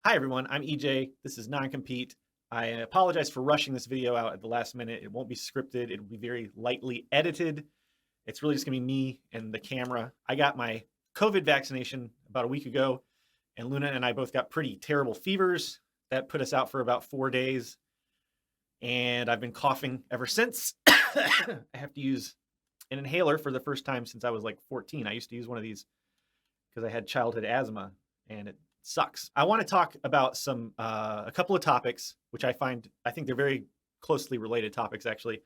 Hi everyone, I'm EJ. This is NonCompete. I apologize for rushing this video out at the last minute. It won't be scripted. It'll be very lightly edited. It's really just gonna be me and the camera. I got my COVID vaccination about a week ago, and Luna and I both got pretty terrible fevers. That put us out for about 4 days, and I've been coughing ever since. I have to use an inhaler for the first time since I was like 14. I used to use one of these because I had childhood asthma, and it sucks. I want to talk about a couple of topics, which I think they're very closely related topics actually,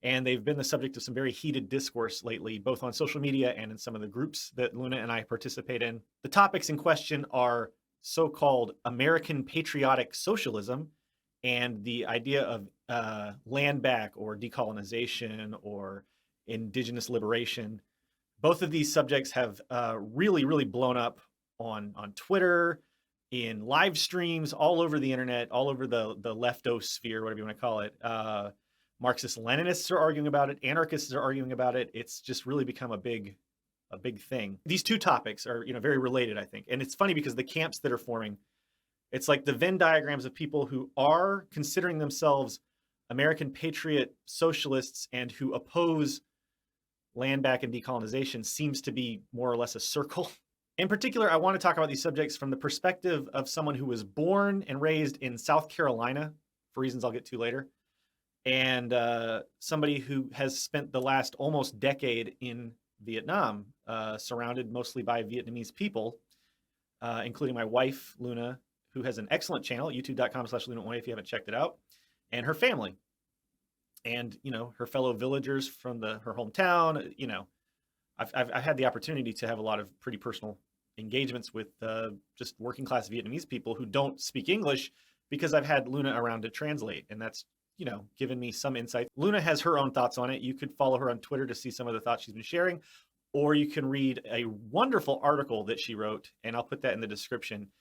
and they've been the subject of some very heated discourse lately, both on social media and in some of the groups that Luna and I participate in. The topics in question are so-called American Patriotic Socialism and the idea of land back or decolonization or indigenous liberation. Both of these subjects have really blown up on Twitter, in live streams, all over the internet, all over the leftosphere, whatever you want to call it. Marxist-Leninists are arguing about it. Anarchists are arguing about it. It's just really become a big thing. These two topics are very related, I think. And it's funny because the camps that are forming, it's like the Venn diagrams of people who are considering themselves American patriot socialists and who oppose land back and decolonization seems to be more or less a circle. In particular, I want to talk about these subjects from the perspective of someone who was born and raised in South Carolina, for reasons I'll get to later, and somebody who has spent the last almost decade in Vietnam, surrounded mostly by Vietnamese people, including my wife, Luna, who has an excellent channel, youtube.com/Luna1 if you haven't checked it out, and her family. And, her fellow villagers from her hometown. I've had the opportunity to have a lot of pretty personal engagements with just working class Vietnamese people who don't speak English because I've had Luna around to translate. And that's, given me some insight. Luna has her own thoughts on it. You could follow her on Twitter to see some of the thoughts she's been sharing, or you can read a wonderful article that she wrote, and I'll put that in the description,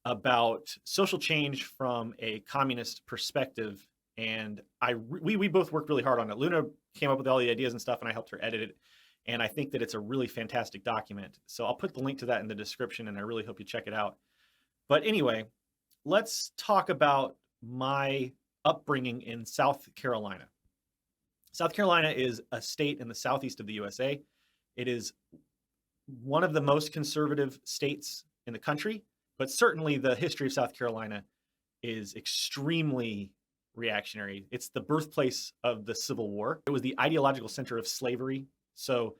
about social change from a communist perspective. And we both worked really hard on it. Luna came up with all the ideas and stuff, and I helped her edit it. And I think that it's a really fantastic document. So I'll put the link to that in the description, and I really hope you check it out. But anyway, let's talk about my upbringing in South Carolina. South Carolina is a state in the southeast of the USA. It is one of the most conservative states in the country, but certainly the history of South Carolina is extremely reactionary. It's the birthplace of the Civil War. It was the ideological center of slavery. So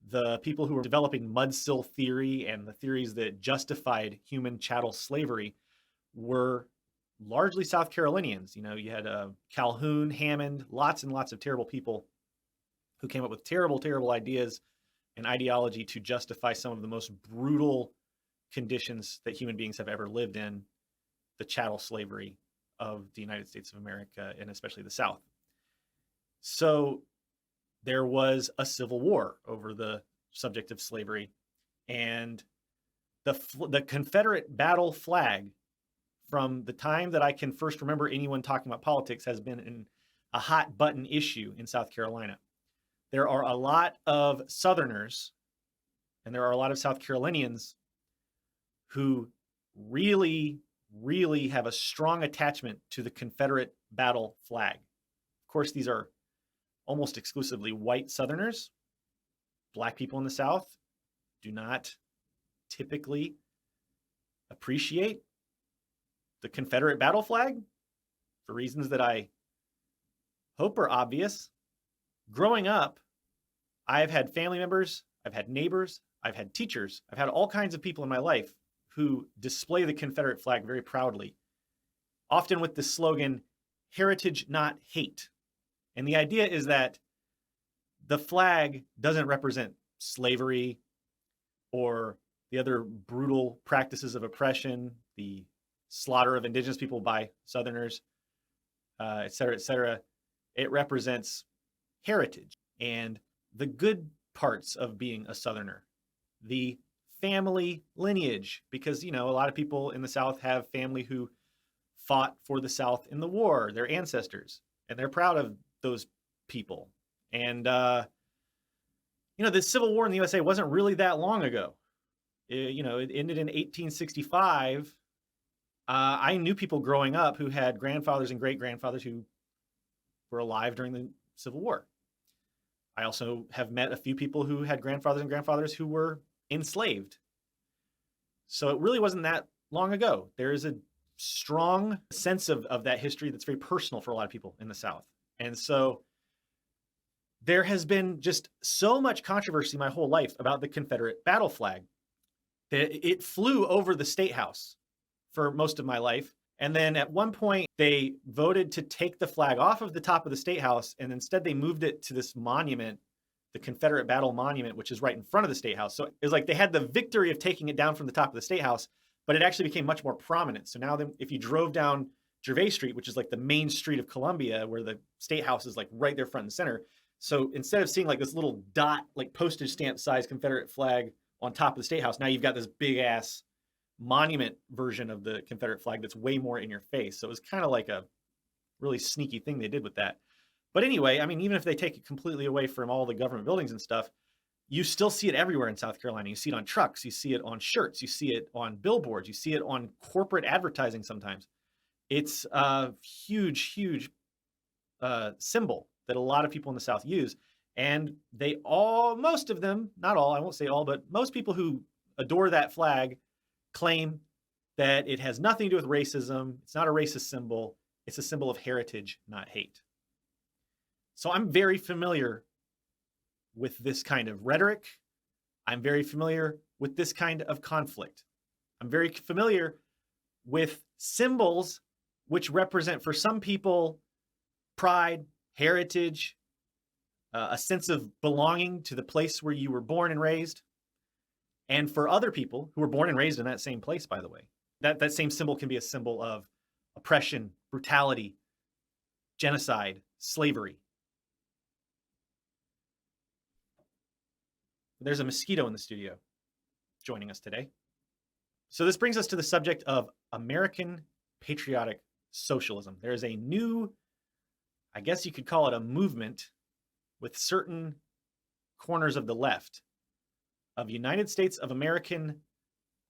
the people who were developing mudsill theory and the theories that justified human chattel slavery were largely South Carolinians. You had Calhoun, Hammond, lots and lots of terrible people who came up with terrible ideas and ideology to justify some of the most brutal conditions that human beings have ever lived in, the chattel slavery of the United States of America, and especially the South. So there was a civil war over the subject of slavery, and the Confederate battle flag, from the time that I can first remember anyone talking about politics, has been a hot button issue in South Carolina. There are a lot of Southerners, and there are a lot of South Carolinians who really have a strong attachment to the Confederate battle flag. Of course, these are almost exclusively white Southerners. Black people in the South do not typically appreciate the Confederate battle flag for reasons that I hope are obvious. Growing up, I've had family members, I've had neighbors, I've had teachers, I've had all kinds of people in my life who display the Confederate flag very proudly, often with the slogan, "Heritage, not hate." And the idea is that the flag doesn't represent slavery or the other brutal practices of oppression, the slaughter of indigenous people by Southerners, et cetera, et cetera. It represents heritage and the good parts of being a Southerner, the family lineage, because, a lot of people in the South have family who fought for the South in the war, their ancestors, and they're proud of those people. And, the Civil War in the USA wasn't really that long ago. It ended in 1865 I knew people growing up who had grandfathers and great-grandfathers who were alive during the Civil War. I also have met a few people who had grandfathers and grandfathers who were enslaved. So it really wasn't that long ago. There is a strong sense of that history that's very personal for a lot of people in the South. And so there has been just so much controversy my whole life about the Confederate battle flag that it flew over the State House for most of my life. And then at one point, they voted to take the flag off of the top of the State House, and instead they moved it to this monument, the Confederate Battle Monument, which is right in front of the State House. So it was like they had the victory of taking it down from the top of the State House, but it actually became much more prominent. So now if you drove down Gervais Street, which is like the main street of Columbia, where the State House is like right there front and center. So instead of seeing like this little dot, like postage stamp size Confederate flag on top of the State House, now you've got this big ass monument version of the Confederate flag that's way more in your face. So it was kind of like a really sneaky thing they did with that. But anyway, I mean, even if they take it completely away from all the government buildings and stuff, you still see it everywhere in South Carolina. You see it on trucks, you see it on shirts, you see it on billboards, you see it on corporate advertising sometimes. It's a huge, huge symbol that a lot of people in the South use. And they all, most of them, not all, I won't say all, but most people who adore that flag claim that it has nothing to do with racism. It's not a racist symbol. It's a symbol of heritage, not hate. So I'm very familiar with this kind of rhetoric. I'm very familiar with this kind of conflict. I'm very familiar with symbols which represent, for some people, pride, heritage, a sense of belonging to the place where you were born and raised. And for other people who were born and raised in that same place, by the way, that same symbol can be a symbol of oppression, brutality, genocide, slavery. There's a mosquito in the studio joining us today. So this brings us to the subject of American Patriotic Socialism. There is a new, I guess you could call it a movement with certain corners of the left of United States of American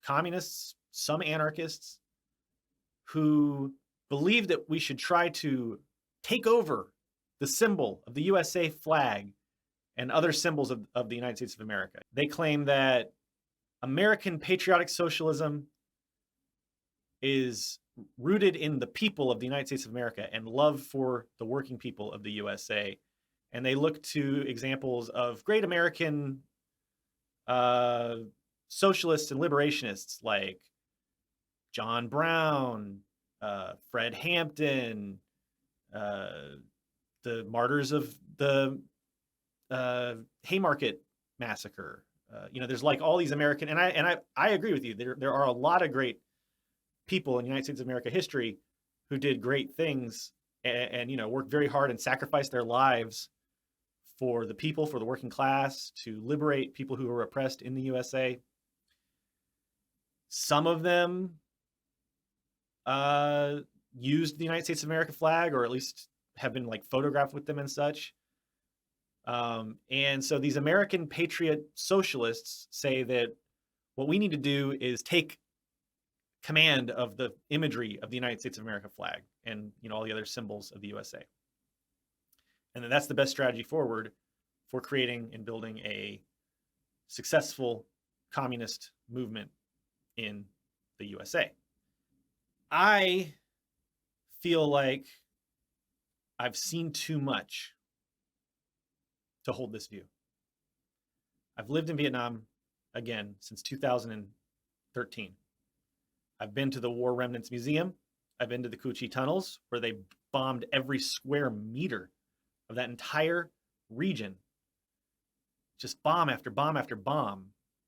communists, some anarchists, who believe that we should try to take over the symbol of the USA flag and other symbols of the United States of America. They claim that American patriotic socialism is rooted in the people of the United States of America and love for the working people of the USA. And they look to examples of great American socialists and liberationists like John Brown, Fred Hampton, the martyrs of the Haymarket massacre. There's like all these American, and I agree with you. There are a lot of great people in United States of America history who did great things and worked very hard and sacrificed their lives for the people, for the working class, to liberate people who were oppressed in the USA. Some of them used the United States of America flag, or at least have been like photographed with them and such. And so these American patriot socialists say that what we need to do is take command of the imagery of the United States of America flag and all the other symbols of the USA. And then that's the best strategy forward for creating and building a successful communist movement in the USA. I feel like I've seen too much to hold this view. I've lived in Vietnam, again, since 2013. I've been to the War Remnants Museum. I've been to the Cu Chi tunnels, where they bombed every square meter of that entire region. Just bomb after bomb after bomb.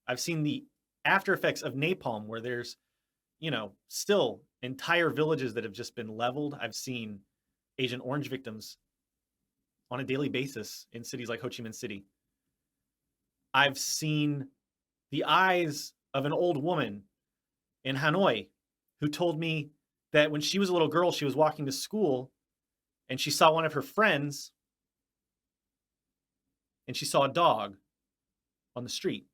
I've seen the after effects of napalm, where there's, still entire villages that have just been leveled. I've seen Agent Orange victims on a daily basis in cities like Ho Chi Minh City. I've seen the eyes of an old woman in Hanoi who told me that when she was a little girl, she was walking to school and she saw one of her friends and she saw a dog on the street.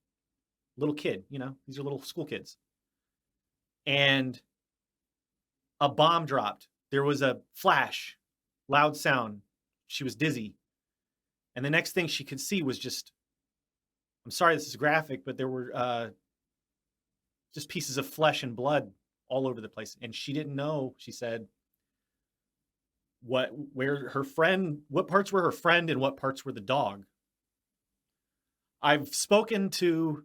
Little kid, these are little school kids. And A bomb dropped. There was a flash, loud sound. She was dizzy. And the next thing she could see was just, I'm sorry this is graphic, but there were just pieces of flesh and blood all over the place. And she didn't know, she said, what parts were her friend and what parts were the dog. I've spoken to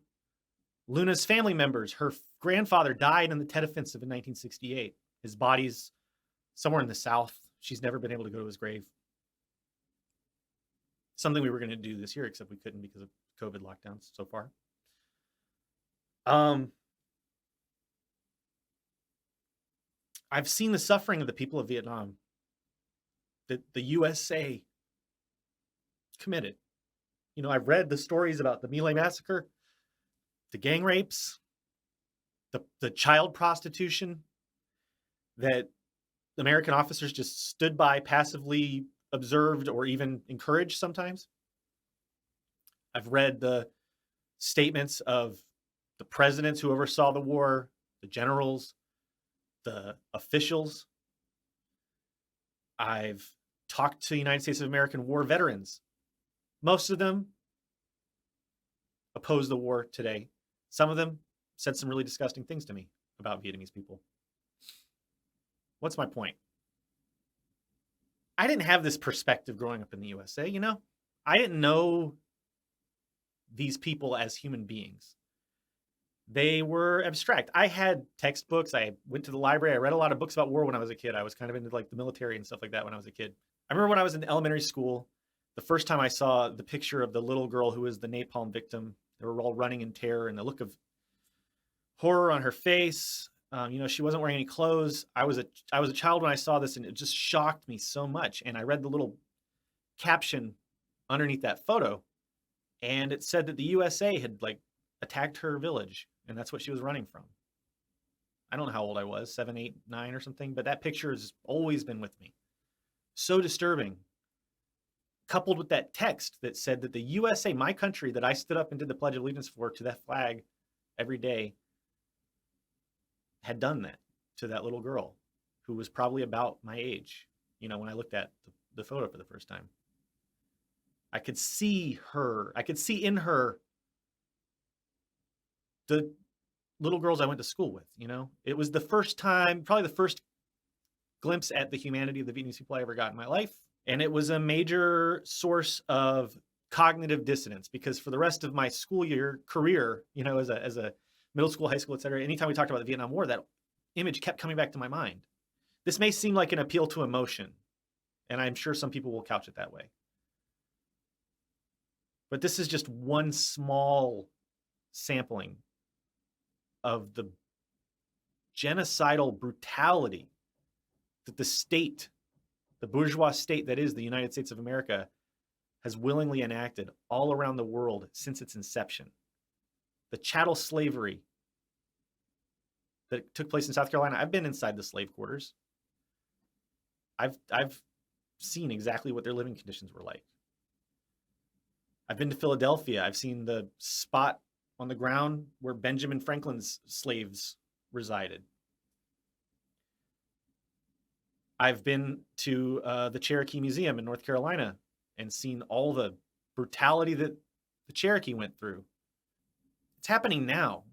Luna's family members. Her grandfather died in the Tet Offensive in 1968. His body's somewhere in the South. She's never been able to go to his grave. Something we were going to do this year, except we couldn't because of COVID lockdowns so far. I've seen the suffering of the people of Vietnam that the USA committed. You know, I've read the stories about the My Lai massacre, the gang rapes, the child prostitution that American officers just stood by, passively observed, or even encouraged sometimes. I've read the statements of the presidents who oversaw the war, the generals, the officials. I've talked to United States of American war veterans. Most of them oppose the war today. Some of them said some really disgusting things to me about Vietnamese people. What's my point? I didn't have this perspective growing up in the USA, you know? I didn't know these people as human beings. They were abstract. I had textbooks. I went to the library. I read a lot of books about war when I was a kid. I was kind of into like the military and stuff like that when I was a kid. I remember when I was in elementary school, the first time I saw the picture of the little girl who was the napalm victim. They were all running in terror and the look of horror on her face. You know, she wasn't wearing any clothes. I was a child when I saw this, and it just shocked me so much. And I read the little caption underneath that photo, and it said that the USA had like attacked her village, and that's what she was running from. I don't know how old I was, 7, 8, 9 or something, but that picture has always been with me. So disturbing. Coupled with that text that said that the USA, my country that I stood up and did the Pledge of Allegiance for, to that flag every day, had done that to that little girl who was probably about my age, you know, when I looked at the photo for the first time. I could see her. I could see in her the little girls I went to school with, you know. It was the first time, probably the first glimpse at the humanity of the Vietnamese people I ever got in my life. And it was a major source of cognitive dissonance, because for the rest of my school year career, you know, as a middle school, high school, et cetera, anytime we talked about the Vietnam War, that image kept coming back to my mind. This may seem like an appeal to emotion, and I'm sure some people will couch it that way. But this is just one small sampling of the genocidal brutality that the state, the bourgeois state that is the United States of America, has willingly enacted all around the world since its inception. The chattel slavery that took place in South Carolina. I've been inside the slave quarters. I've seen exactly what their living conditions were like. I've been to Philadelphia. I've seen the spot on the ground where Benjamin Franklin's slaves resided. I've been to the Cherokee Museum in North Carolina and seen all the brutality that the Cherokee went through. It's happening now.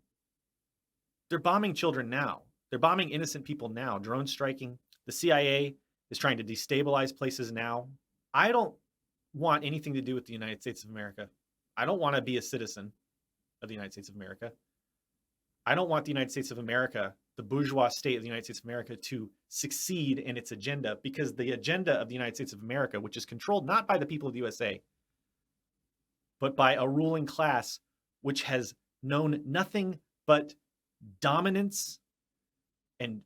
They're bombing children now. They're bombing innocent people now. Drone striking. The CIA is trying to destabilize places now. I don't want anything to do with the United States of America. I don't want to be a citizen of the United States of America. I don't want the United States of America, the bourgeois state of the United States of America, to succeed in its agenda, because the agenda of the United States of America, which is controlled not by the people of the USA, but by a ruling class which has known nothing but dominance and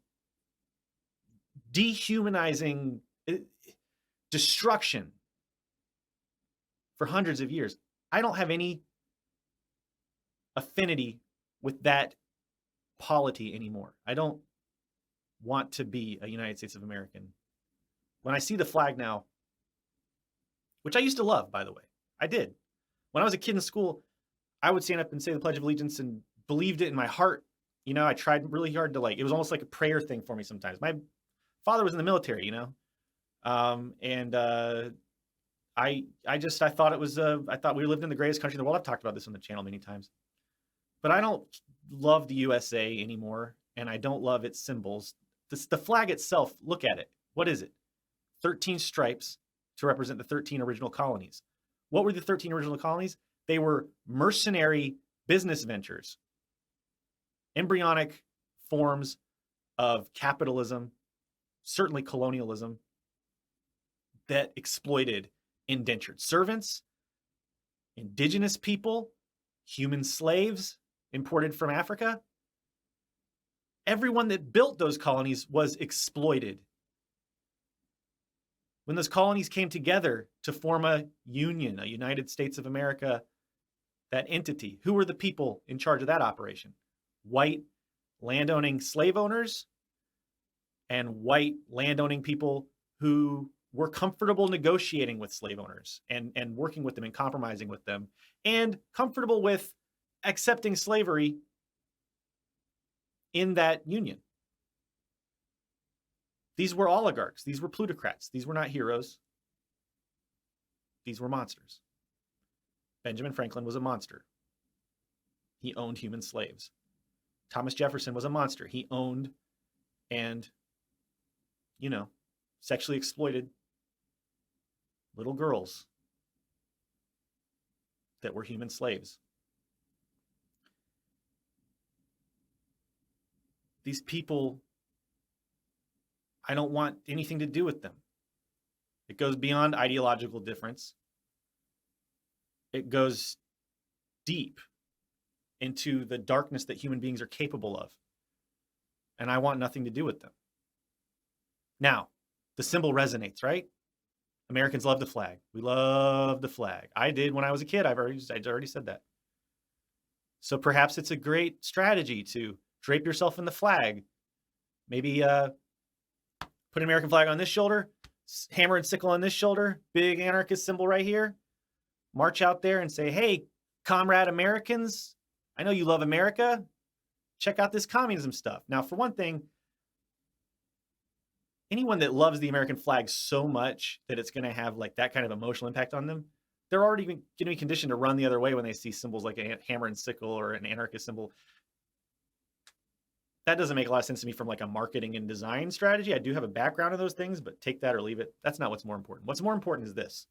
dehumanizing destruction for hundreds of years. I don't have any affinity with that polity anymore. I don't want to be a United States of American. When I see the flag now, which I used to love, by the way, I did. When I was a kid in school, I would stand up and say the Pledge of Allegiance and believed it in my heart. You know, I tried really hard to it was almost like a prayer thing for me sometimes. My Father was in the military, you know, and I thought it was I thought we lived in the greatest country in the world. I've talked about this on the channel many times, but I don't love the USA anymore, and I don't love its symbols. The flag itself, look at it. What is it? 13 stripes to represent the 13 original colonies. What were the 13 original colonies? They were mercenary business ventures, embryonic forms of capitalism, certainly colonialism, that exploited indentured servants, indigenous people, human slaves imported from Africa. Everyone that built those colonies was exploited. When those colonies came together to form a union, a United States of America, that entity, who were the people in charge of that operation? White landowning slave owners and white landowning people who were comfortable negotiating with slave owners and working with them and compromising with them, and comfortable with accepting slavery in that union. These were oligarchs. These were plutocrats. These were not heroes. These were monsters. Benjamin Franklin was a monster. He owned human slaves. Thomas Jefferson was a monster. He owned and, sexually exploited little girls that were human slaves. These people, I don't want anything to do with them. It goes beyond ideological difference. It goes deep into the darkness that human beings are capable of. And I want nothing to do with them. Now, the symbol resonates, right? Americans love the flag. We love the flag. I did when I was a kid. I'd already said that. So perhaps it's a great strategy to drape yourself in the flag. Maybe put an American flag on this shoulder, hammer and sickle on this shoulder, big anarchist symbol right here. March out there and say, hey, comrade Americans, I know you love America. Check out this communism stuff. Now, for one thing, anyone that loves the American flag so much that it's going to have like that kind of emotional impact on them, they're already going to be conditioned to run the other way when they see symbols like a hammer and sickle or an anarchist symbol. That doesn't make a lot of sense to me from like a marketing and design strategy. I do have a background in those things, but take that or leave it. That's not what's more important. What's more important is this.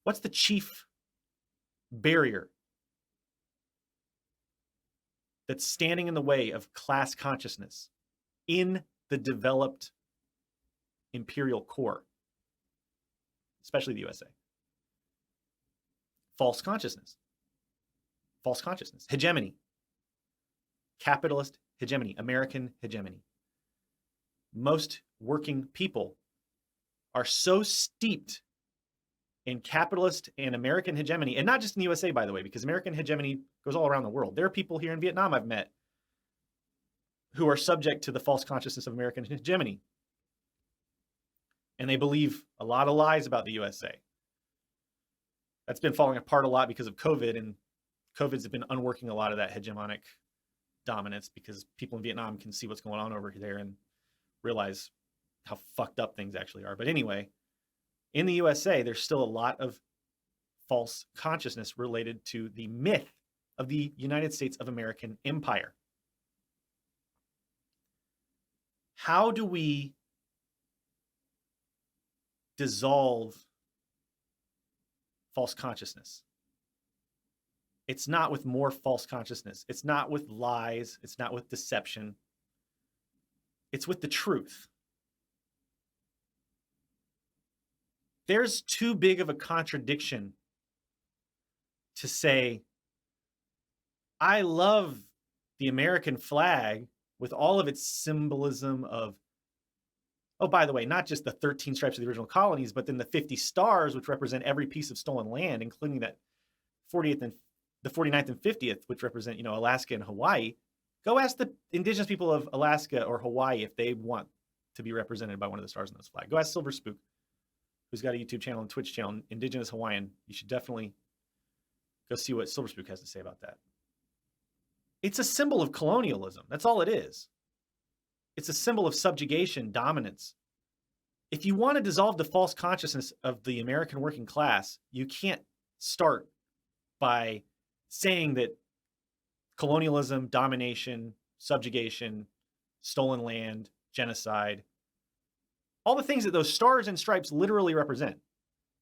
What's the chief barrier that's standing in the way of class consciousness in the developed imperial core, especially the USA? False consciousness. False consciousness. Hegemony. Capitalist hegemony. American hegemony. Most working people are so steeped in capitalist and American hegemony, and not just in the USA, by the way, because American hegemony goes all around the world. There are people here in Vietnam I've met who are subject to the false consciousness of American hegemony. And they believe a lot of lies about the USA. That's been falling apart a lot because of COVID, and COVID's been unworking a lot of that hegemonic dominance because people in Vietnam can see what's going on over there and realize how fucked up things actually are. But anyway, in the USA, there's still a lot of false consciousness related to the myth of the United States of American Empire. How do we dissolve false consciousness? It's not with more false consciousness. It's not with lies. It's not with deception. It's with the truth. There's too big of a contradiction to say, I love the American flag with all of its symbolism of, oh, by the way, not just the 13 stripes of the original colonies, but then the 50 stars, which represent every piece of stolen land, including that 40th and the 49th and 50th, which represent, Alaska and Hawaii. Go ask the indigenous people of Alaska or Hawaii if they want to be represented by one of the stars on this flag. Go ask SilverSpook, who's got a YouTube channel and Twitch channel, Indigenous Hawaiian. You should definitely go see what SilverSpook has to say about that. It's a symbol of colonialism. That's all it is. It's a symbol of subjugation, dominance. If you want to dissolve the false consciousness of the American working class, you can't start by saying that colonialism, domination, subjugation, stolen land, genocide, all the things that those stars and stripes literally represent.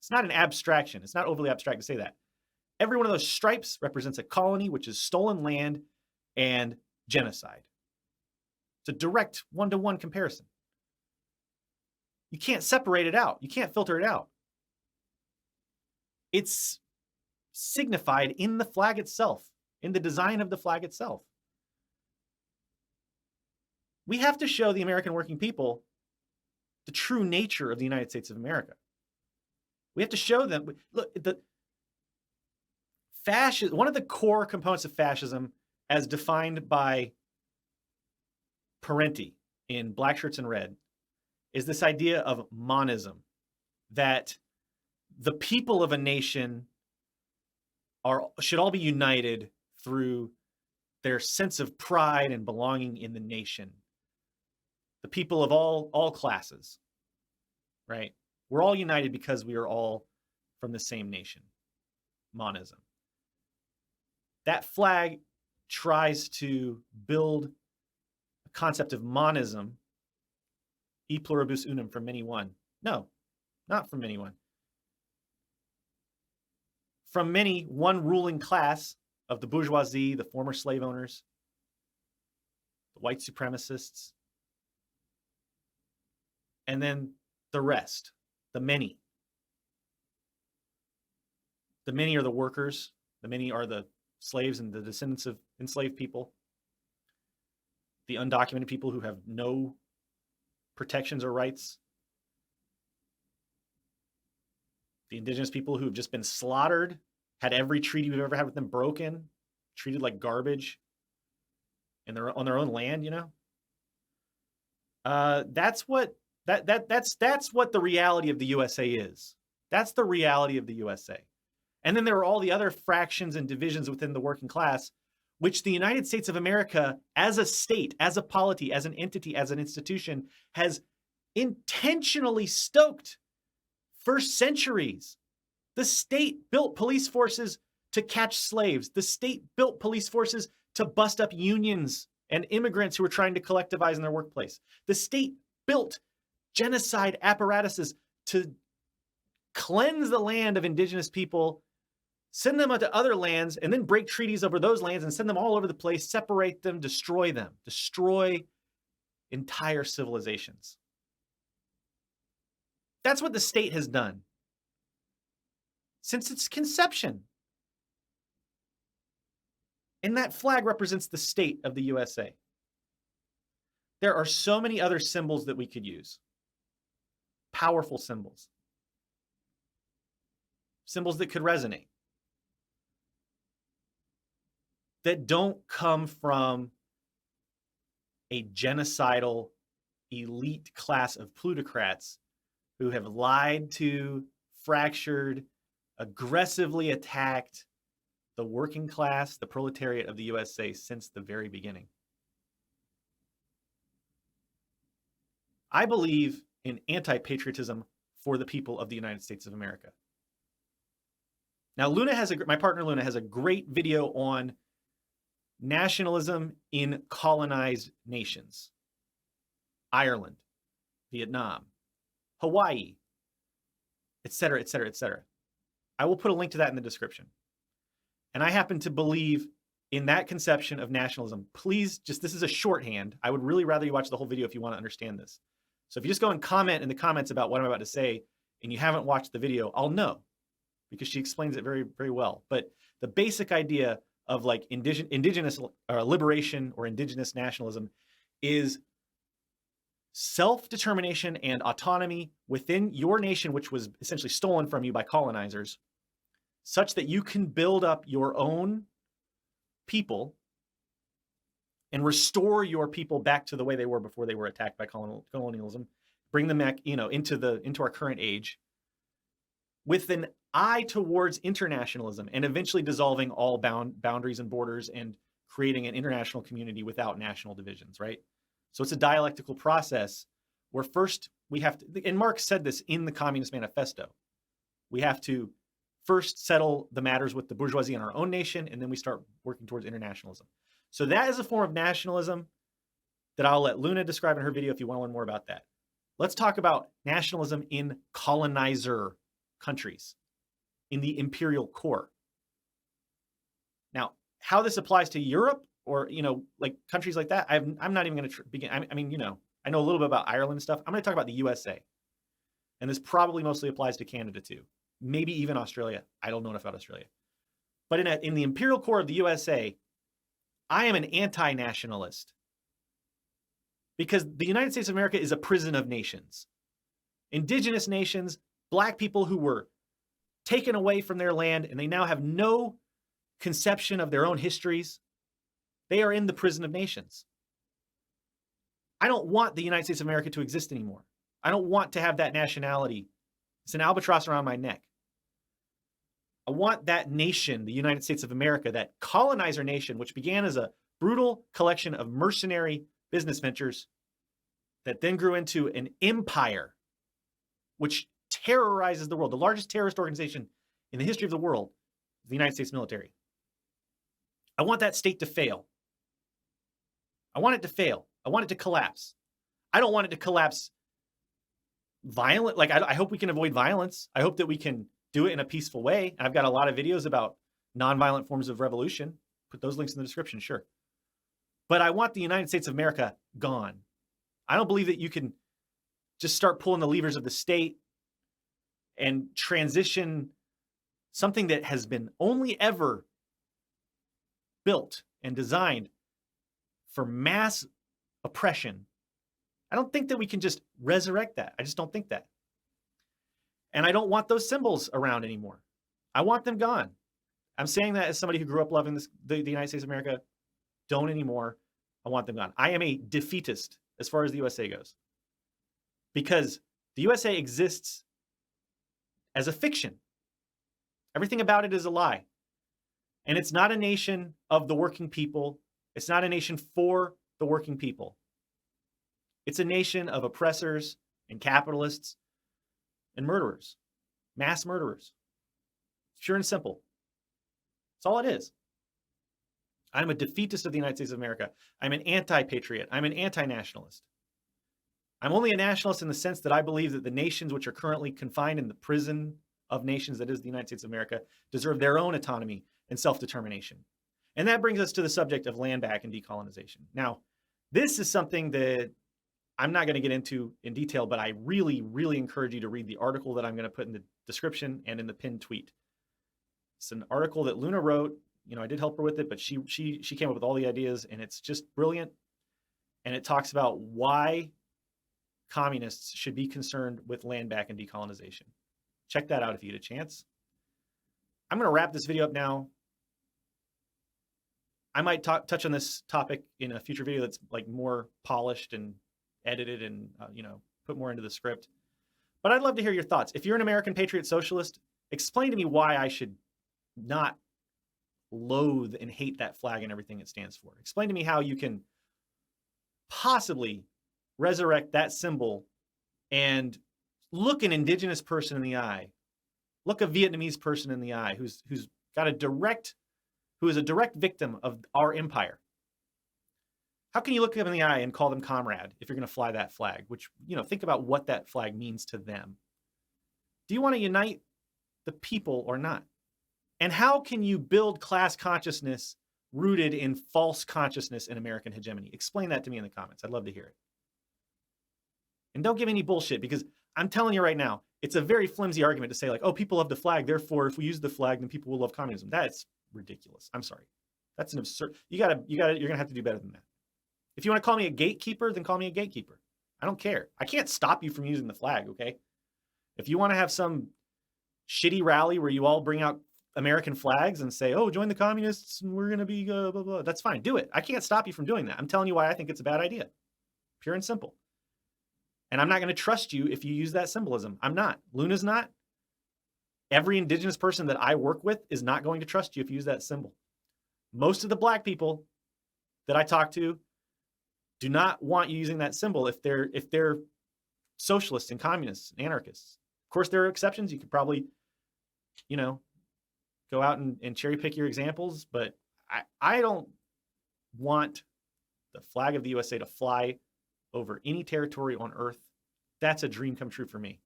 It's not an abstraction. It's not overly abstract to say that. Every one of those stripes represents a colony, which is stolen land and genocide. It's a direct one-to-one comparison. You can't separate it out. You can't filter it out. It's signified in the flag itself, in the design of the flag itself. We have to show the American working people the true nature of the United States of America. We have to show them, look, one of the core components of fascism, as defined by Parenti in Black Shirts and Red, is this idea of monism, that the people of a nation should all be united through their sense of pride and belonging in the nation. The people of all classes, right? We're all united because we are all from the same nation. Monism. That flag tries to build a concept of monism, e pluribus unum, from many one. No, not from many one. From many, one ruling class of the bourgeoisie, the former slave owners, the white supremacists, and then the rest, the many. The many are the workers, the many are the slaves and the descendants of enslaved people, the undocumented people who have no protections or rights, the indigenous people who have just been slaughtered, had every treaty we've ever had with them broken, treated like garbage, and they're on their own land, you know? That's what the reality of the USA is. That's the reality of the USA. And then there are all the other fractions and divisions within the working class, which the United States of America, as a state, as a polity, as an entity, as an institution, has intentionally stoked for centuries. The state built police forces to catch slaves. The state built police forces to bust up unions and immigrants who were trying to collectivize in their workplace. The state built genocide apparatuses to cleanse the land of indigenous people, send them onto other lands, and then break treaties over those lands and send them all over the place, separate them, destroy entire civilizations. That's what the state has done since its conception. And that flag represents the state of the USA. There are so many other symbols that we could use. Powerful symbols. Symbols that could resonate. That don't come from a genocidal elite class of plutocrats who have lied to, fractured, aggressively attacked the working class, the proletariat of the USA since the very beginning. I believe in anti-patriotism for the people of the United States of America. Now, my partner Luna has a great video on nationalism in colonized nations. Ireland, Vietnam, Hawaii, etc., etc., etc. I will put a link to that in the description. And I happen to believe in that conception of nationalism. Please, this is a shorthand. I would really rather you watch the whole video if you want to understand this. So if you just go and comment in the comments about what I'm about to say and you haven't watched the video, I'll know, because she explains it very, very well. But the basic idea of like indigenous liberation or indigenous nationalism is self-determination and autonomy within your nation, which was essentially stolen from you by colonizers, such that you can build up your own people and restore your people back to the way they were before they were attacked by colonialism, bring them back, into our current age, with an eye towards internationalism and eventually dissolving all boundaries and borders and creating an international community without national divisions, right? So it's a dialectical process where first we have to, and Marx said this in the Communist Manifesto, we have to first settle the matters with the bourgeoisie in our own nation, and then we start working towards internationalism. So that is a form of nationalism that I'll let Luna describe in her video if you want to learn more about that. Let's talk about nationalism in colonizer countries, in the imperial core. Now, how this applies to Europe or, like countries like that, I'm not even going to begin. I mean, I know a little bit about Ireland stuff. I'm going to talk about the USA. And this probably mostly applies to Canada too. Maybe even Australia. I don't know enough about Australia. But in the imperial core of the USA, I am an anti-nationalist. Because the United States of America is a prison of nations. Indigenous nations, black people who were taken away from their land, and they now have no conception of their own histories. They are in the prison of nations. I don't want the United States of America to exist anymore. I don't want to have that nationality. It's an albatross around my neck. I want that nation, the United States of America, that colonizer nation, which began as a brutal collection of mercenary business ventures that then grew into an empire which terrorizes the world. The largest terrorist organization in the history of the world is the United States military. I want that state to fail. I want it to fail. I want it to collapse. I don't want it to collapse violent. Like, I hope we can avoid violence. I hope that we can do it in a peaceful way. I've got a lot of videos about nonviolent forms of revolution. Put those links in the description, sure. But I want the United States of America gone. I don't believe that you can just start pulling the levers of the state and transition something that has been only ever built and designed for mass oppression. I don't think that we can just resurrect that. I just don't think that. And I don't want those symbols around anymore. I want them gone. I'm saying that as somebody who grew up loving the United States of America. Don't anymore. I want them gone. I am a defeatist as far as the USA goes. Because the USA exists as a fiction. Everything about it is a lie. And it's not a nation of the working people. It's not a nation for the working people. It's a nation of oppressors and capitalists and murderers, mass murderers. Pure and simple. That's all it is. I'm a defeatist of the United States of America. I'm an anti-patriot. I'm an anti-nationalist. I'm only a nationalist in the sense that I believe that the nations which are currently confined in the prison of nations that is the United States of America deserve their own autonomy and self-determination. And that brings us to the subject of land back and decolonization. Now, this is something that I'm not going to get into in detail, but I really, really encourage you to read the article that I'm going to put in the description and in the pinned tweet. It's an article that Luna wrote. I did help her with it, but she came up with all the ideas, and it's just brilliant. And it talks about why communists should be concerned with land back and decolonization. Check that out if you get a chance. I'm going to wrap this video up now. I might touch on this topic in a future video that's like more polished and edited and put more into the script. But I'd love to hear your thoughts. If you're an American Patriot Socialist, explain to me why I should not loathe and hate that flag and everything it stands for. Explain to me how you can possibly resurrect that symbol and look an indigenous person in the eye, look a Vietnamese person in the eye who is a direct victim of our empire. How can you look them in the eye and call them comrade if you're going to fly that flag? Which, think about what that flag means to them. Do you want to unite the people or not? And how can you build class consciousness rooted in false consciousness in American hegemony? Explain that to me in the comments. I'd love to hear it. And don't give me any bullshit, because I'm telling you right now, it's a very flimsy argument to say like, oh, people love the flag, therefore if we use the flag, then people will love communism. That's ridiculous. I'm sorry. That's an absurd. You're going to have to do better than that. If you want to call me a gatekeeper, then call me a gatekeeper. I don't care. I can't stop you from using the flag, okay? If you want to have some shitty rally where you all bring out American flags and say, oh, join the communists and we're going to be blah, blah, blah. That's fine. Do it. I can't stop you from doing that. I'm telling you why I think it's a bad idea. Pure and simple. And I'm not going to trust you if you use that symbolism. I'm not. Luna's not. Every indigenous person that I work with is not going to trust you if you use that symbol. Most of the black people that I talk to do not want you using that symbol if they're socialists and communists and anarchists. Of course, there are exceptions. You could probably, you know, go out and cherry pick your examples, but I don't want the flag of the USA to fly over any territory on earth. That's a dream come true for me.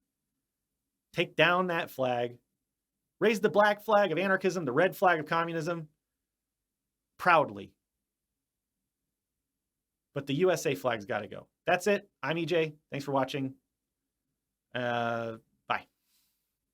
Take down that flag, raise the black flag of anarchism, the red flag of communism, proudly. But the USA flag's got to go. That's it. I'm EJ. Thanks for watching.